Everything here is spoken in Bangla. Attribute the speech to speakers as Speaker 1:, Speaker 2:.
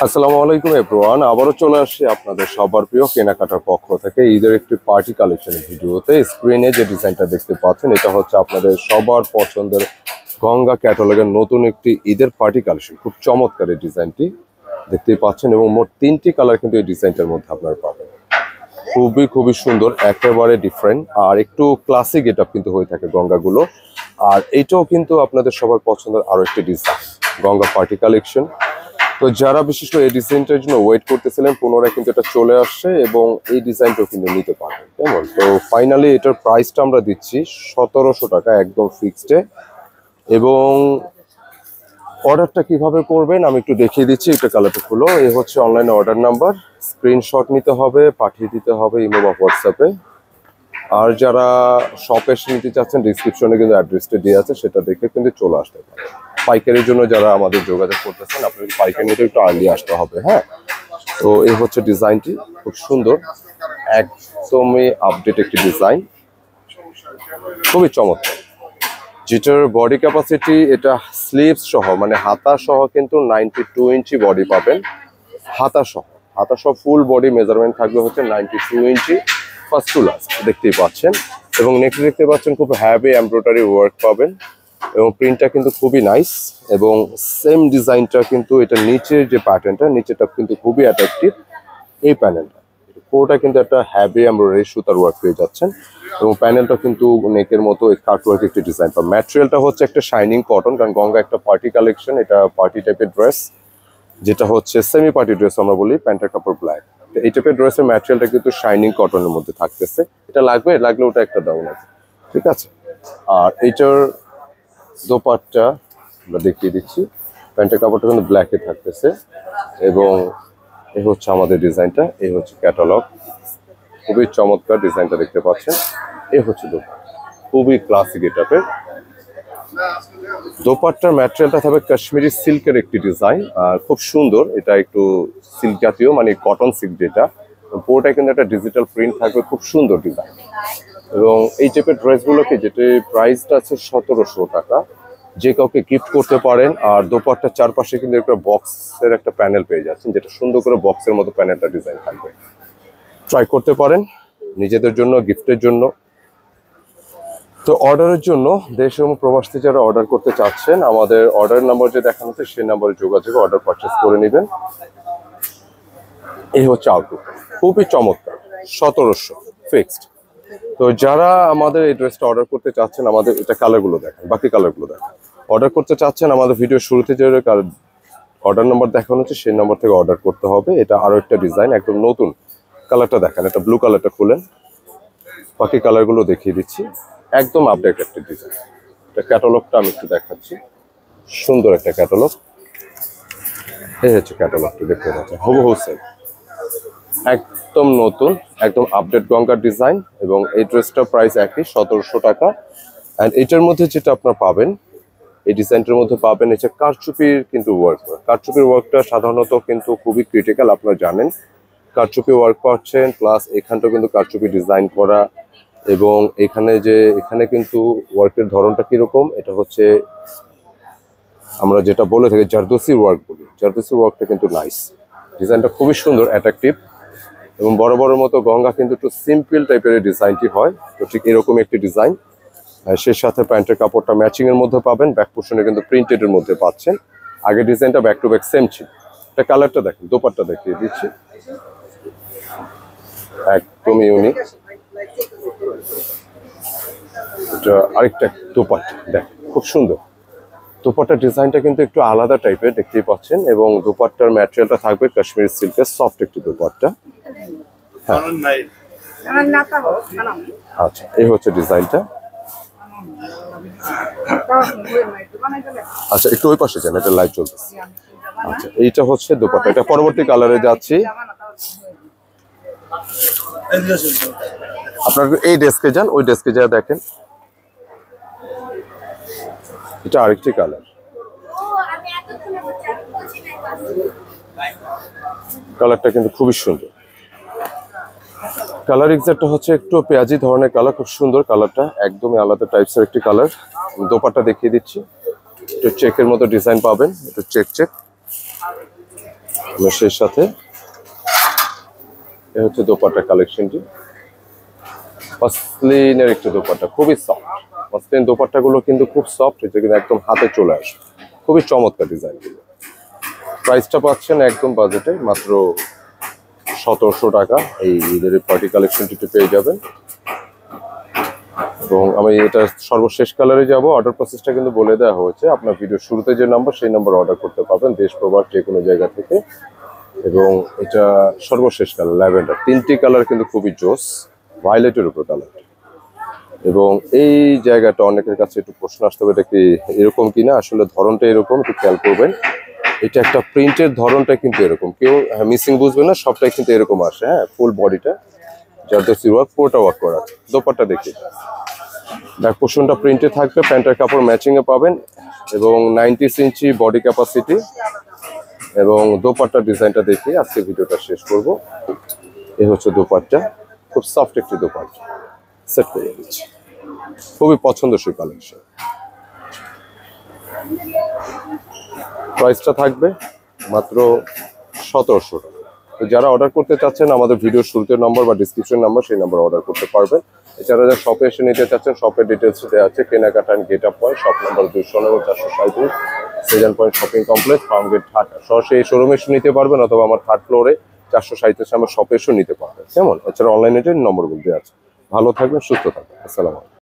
Speaker 1: আসসালামু আলাইকুম এভরিওয়ান, আবারও চলে আসছি আপনাদের সবার প্রিয় কেনাকাটার পক্ষ থেকে ঈদের একটি পার্টি কালেকশনের ভিডিওতে। স্ক্রিনে যে ডিজাইনটা দেখতে পাচ্ছেন এটা হচ্ছে আপনাদের সবার পছন্দের গঙ্গা ক্যাটালগের নতুন একটি ঈদের পার্টি কালেকশন। খুব চমৎকার এই ডিজাইনটি দেখতেই পাচ্ছেন এবং মোট 3টি কালার কিন্তু এই ডিজাইনটার মধ্যে আপনারা পাবেন। খুবই সুন্দর, একেবারে ডিফারেন্ট আর একটু ক্লাসিক গেটআপ কিন্তু হয়ে থাকে গঙ্গাগুলো। আর এইটাও কিন্তু আপনাদের সবার পছন্দের আরো একটি ডিজাইন গঙ্গা পার্টি কালেকশন। তো যারা বিশেষ করে এই ডিজাইনটার জন্য ওয়েট করতেছিলেন পুনরায় কিন্তু এটা চলে আসছে এবং এই ডিজাইনটাও কিন্তু নিতে পারবেন, কেমন? তো ফাইনালি এটার প্রাইসটা আমরা দিচ্ছি 1700 টাকা একদম ফিক্সডে। এবং অর্ডারটা কিভাবে করবেন আমি একটু দেখিয়ে দিচ্ছি। এটা কালারটা হলো এই হচ্ছে অনলাইনে অর্ডার নাম্বার, স্ক্রিনশট নিতে হবে, পাঠিয়ে দিতে হবে ইমো বা হোয়াটসঅ্যাপে। আর যারা শপে এসে নিতে চাচ্ছেন ডিসক্রিপশনে কিন্তু অ্যাড্রেসটা দিয়ে আছে, সেটা দেখে কিন্তু চলে আসতে পারে। পাইকারির জন্য যারা আমাদের যোগাযোগ করতেছেন আপনাদের পাইকারি নিতে একটু আর্লি আসতে হবে। হ্যাঁ, তো এই হচ্ছে ডিজাইনটি, খুব সুন্দর, একদমই আপডেট একটি ডিজাইন, খুবই চমৎকার। যেটার বডি ক্যাপাসিটি এটা স্লিভস সহ মানে হাতা সহ কিন্তু 92 ইঞ্চি বডি পাবেন। হাতা সহ ফুল বডি মেজারমেন্ট থাকবে হচ্ছে 92 ইঞ্চি ফার্স্ট টু লাস্ট, দেখতেই পাচ্ছেন। এবং নেক্সট দেখতে পাচ্ছেন খুব হ্যাভি এমব্রয়ডারি ওয়ার্ক পাবেন এবং প্রিন্টটা কিন্তু খুবই নাইস। এবং সেম ডিজাইনটা কিন্তু এটা নিচের যে প্যাটার্নটা, নিচেটা কিন্তু খুবই অ্যাট্রাকটিভ। এই প্যানেলটা পুরোটা কিন্তু একটা হ্যাভি এমব্রয়ডারি সুতার ওয়ার্ক পেয়ে যাচ্ছেন এবং প্যানেলটা কিন্তু নেকের মতো কাট ওয়ার্ক একটি ডিজাইন পাবেন। ম্যাটেরিয়ালটা হচ্ছে একটা শাইনিং কটন, কারণ গঙ্গা একটা পার্টি কালেকশন, এটা পার্টি টাইপের ড্রেস, যেটা হচ্ছে সেমি পার্টি ড্রেস আমরা বলি, প্যান্টের কাপড় ব্ল্যাক। এই টাইপের ড্রেসের ম্যাটেরিয়ালটা কিন্তু শাইনিং কটনের মধ্যে থাকতেছে। এটা লাগলে ওটা একটা দাও না, ঠিক আছে। আর এইটার দোপাট্টা আমরা দেখিয়ে দিচ্ছি, প্যান্টের কাপড়টা কিন্তু ব্ল্যাকে থাকতেছে এবং এই হচ্ছে আমাদের ডিজাইনটা, এই হচ্ছে ক্যাটালগ, খুবই চমৎকার ডিজাইনটা দেখতে পাচ্ছেন। এই হচ্ছে দোপাট্টা, খুবই ক্লাসিক গেটআপের। দোপাট্টার ম্যাটেরিয়ালটা থাকবে কাশ্মীরি সিল্কের একটি ডিজাইন, আর খুব সুন্দর, এটা একটু সিল্ক জাতীয় মানে কটন সিল্ক, যেটা পুরোটাই কিন্তু একটা ডিজিটাল প্রিন্ট থাকবে, খুব সুন্দর ডিজাইন। এবং এই টাইপের ড্রেসগুলোকে যেটা প্রাইসটা আছে 1700 টাকা, যে কাউকে গিফট করতে পারেন। আর দোপাট্টার চারপাশে কিন্তু একটা বক্সের একটা প্যানেল পেয়ে যাচ্ছেন, যেটা সুন্দর করে বক্সের মতো প্যানেলটা ডিজাইন থাকবে। ট্রাই করতে পারেন নিজেদের জন্য, গিফটের জন্য। তো অর্ডারের জন্য দেশ এবং প্রবাস থেকে যারা অর্ডার করতে চাচ্ছেন আমাদের অর্ডার নাম্বার যে দেখানো হচ্ছে সেই নাম্বারে যোগাযোগ অর্ডার পারচেস করে নেবেন। এই হচ্ছে আউটলুক, খুবই চমৎকার, 1700 ফিক্সড। তো যারা আমাদের এই ড্রেসটা অর্ডার করতে চাচ্ছেন, আমাদের এটা কালারগুলো দেখেন, বাকি কালারগুলো দেখেন। অর্ডার করতে চাচ্ছেন আমাদের ভিডিও শুরুতে যে অর্ডার নাম্বার দেখানো হচ্ছে সেই নাম্বার থেকে অর্ডার করতে হবে। এটা আরো একটা ডিজাইন, একদম নতুন। কালারটা দেখেন, এটা ব্লু কালারটা খুলেন, বাকি কালারগুলো দেখিয়ে দিচ্ছি, একদম আপডেট একটা ডিজাইন। এটা ক্যাটালগটা আমি একটু দেখাচ্ছি, সুন্দর একটা ক্যাটালগ। এই হচ্ছে ক্যাটালগটা, দেখতে পাচ্ছেন হুবহু সেম, একদম নতুন, একদম আপডেট গঙ্গার ডিজাইন। এবং এই ড্রেসটার প্রাইস একই 1700 টাকা। অ্যান্ড এটার মধ্যে যেটা আপনার পাবেন, এই ডিজাইনটার মধ্যে পাবেন হচ্ছে কারচুপির কিন্তু ওয়ার্ক। কারচুপির ওয়ার্কটা সাধারণত কিন্তু খুবই ক্রিটিক্যাল, আপনারা জানেন। কারচুপি ওয়ার্ক পাচ্ছেন, প্লাস এখানটা কিন্তু কারচুপি ডিজাইন করা। এবং এখানে কিন্তু ওয়ার্কের ধরনটা কিরকম, এটা হচ্ছে আমরা যেটা বলে থাকি জারদোসি ওয়ার্ক বলি, জারদোসি ওয়ার্কটা কিন্তু নাইস, ডিজাইনটা খুবই সুন্দর, অ্যাট্রাকটিভ। এবং বড় মতো গঙ্গা কিন্তু একটু সিম্পল টাইপের ডিজাইনটি হয়, তো ঠিক এরকম একটি ডিজাইন। সে সাথে প্যান্টের কাপড়টা ম্যাচিং এর মধ্যে পাবেন, ব্যাক পোর্শনে কিন্তু প্রিন্টেড এর মধ্যে পাচ্ছেন। আগে ডিজাইনটা ব্যাক টু ব্যাক সেম ছিল। এটা কালারটা দেখেন, দোপাট্টা দেখিয়ে দিচ্ছি, একদম ইউনিক। এটা আরেকটা দোপাট্টা দেখেন, খুব সুন্দর। দোপাট্টার ডিজাইনটা কিন্তু একটু আলাদা টাইপের, দেখতেই পাচ্ছেন। এবং দোপাট্টার ম্যাটেরিয়ালটা থাকবে কাশ্মীরি সিল্কের সফট একটি দোপাট্টা। হ্যাঁ, আচ্ছা, এই হচ্ছে ডিজাইনটা। আচ্ছা, একটু ওই পাশে যান, এটা লাইভ চলতেছে। আচ্ছা, এইটা হচ্ছে দোপাট্টা। এটা পরবর্তী কালারে যাচ্ছি। আপনার এই ডেস্কে যান, ওই ডেস্কে যা দেখেন, এটা আরেকটি কালার। কালারটা কিন্তু খুবই সুন্দর। কালার এক্সাক্টটা হচ্ছে একটু পেঁয়াজি ধরনের কালার, খুব সুন্দর কালারটা, একদমই আলাদা টাইপসের একটি কালার। দোপাট্টা দেখিয়ে দিচ্ছি, একটু চেকের মতো ডিজাইন পাবেন, একটু চেক। এবং সেই সাথে এ হচ্ছে দোপাট্টা কালেকশনটি। মসলিনের একটি দোপাট্টা, খুবই সফট। মসলিন দোপাট্টাগুলো কিন্তু খুব সফট, এটা কিন্তু একদম হাতে চলে আসে, খুবই চমৎকার ডিজাইনগুলো। প্রাইসটা পাচ্ছেন একদম বাজেটে, মাত্র 1700 টাকা। এই ঈদের পার্টি কালেকশনটিতে পেয়ে যাবেন। এবং আমি এটা সর্বশেষ কালারে যাব। অর্ডার প্রসেসটা কিন্তু বলে দেওয়া হয়েছে, আপনার ভিডিও শুরুতে যে নাম্বার সেই নাম্বার অর্ডার করতে পারবেন দেশ প্রবাস যে কোনো জায়গা থেকে। এবং এটা সর্বশেষ কালার ল্যাভেন্ডার, 3টি কালার কিন্তু খুবই জোস, ভায়োলেটের উপর কালার। এবং এই জায়গাটা অনেকের কাছে একটু প্রশ্ন আসতে হবে, এটা কি এরকম কিনা। আসলে ধরনটা এরকম, একটু খেয়াল করবেন। এটা একটা প্রিন্টের ধরনটা কিন্তু এরকম, কেউ মিসিং বুঝবে না, সবটাই কিন্তু এরকম আসে। হ্যাঁ, ফুল বডিটা জারদোসি ওয়ার্ক, পুরোটা ওয়ার্ক করা আছে। দোপাট্টা দেখি, ব্যাক পোর্শনটা প্রিন্টে থাকবে, প্যান্টের কাপড় ম্যাচিং এ পাবেন এবং 90 ইঞ্চি বডি ক্যাপাসিটি। এবং দোপাট্টার ডিজাইনটা দেখে আজকে ভিডিওটা শেষ করব। এই হচ্ছে দোপাট্টা, খুব সফট একটি দোপাট্টা। সেট করে দিচ্ছি, খুবই পছন্দসই কালেকশন। প্রাইসটা থাকবে মাত্র 1700 টাকা। তো যারা অর্ডার করতে চাচ্ছেন, আমাদের ভিডিও শুরুতে নাম্বার বা ডিসক্রিপশন নাম্বার, সেই নাম্বার অর্ডার করতে পারবেন। এছাড়া যারা শপে এসে নিতে চাচ্ছেন, শপের ডিটেলস দেওয়া আছে, কেনাকাটা and getup point, shop number 209-437 Sezan point shopping complex, Farmgate, Dhaka. সরাসরি এই শোরুমে এসে নিতে পারবেন, অথবা আমার 3rd ফ্লোরে 437 আমার শপে এসেও নিতে পারবেন। কেমন? এছাড়া অনলাইনে নম্বরগুলো দেওয়া আছে। ভালো থাকবেন, সুস্থ থাকবেন। আসসালামু আলাইকুম।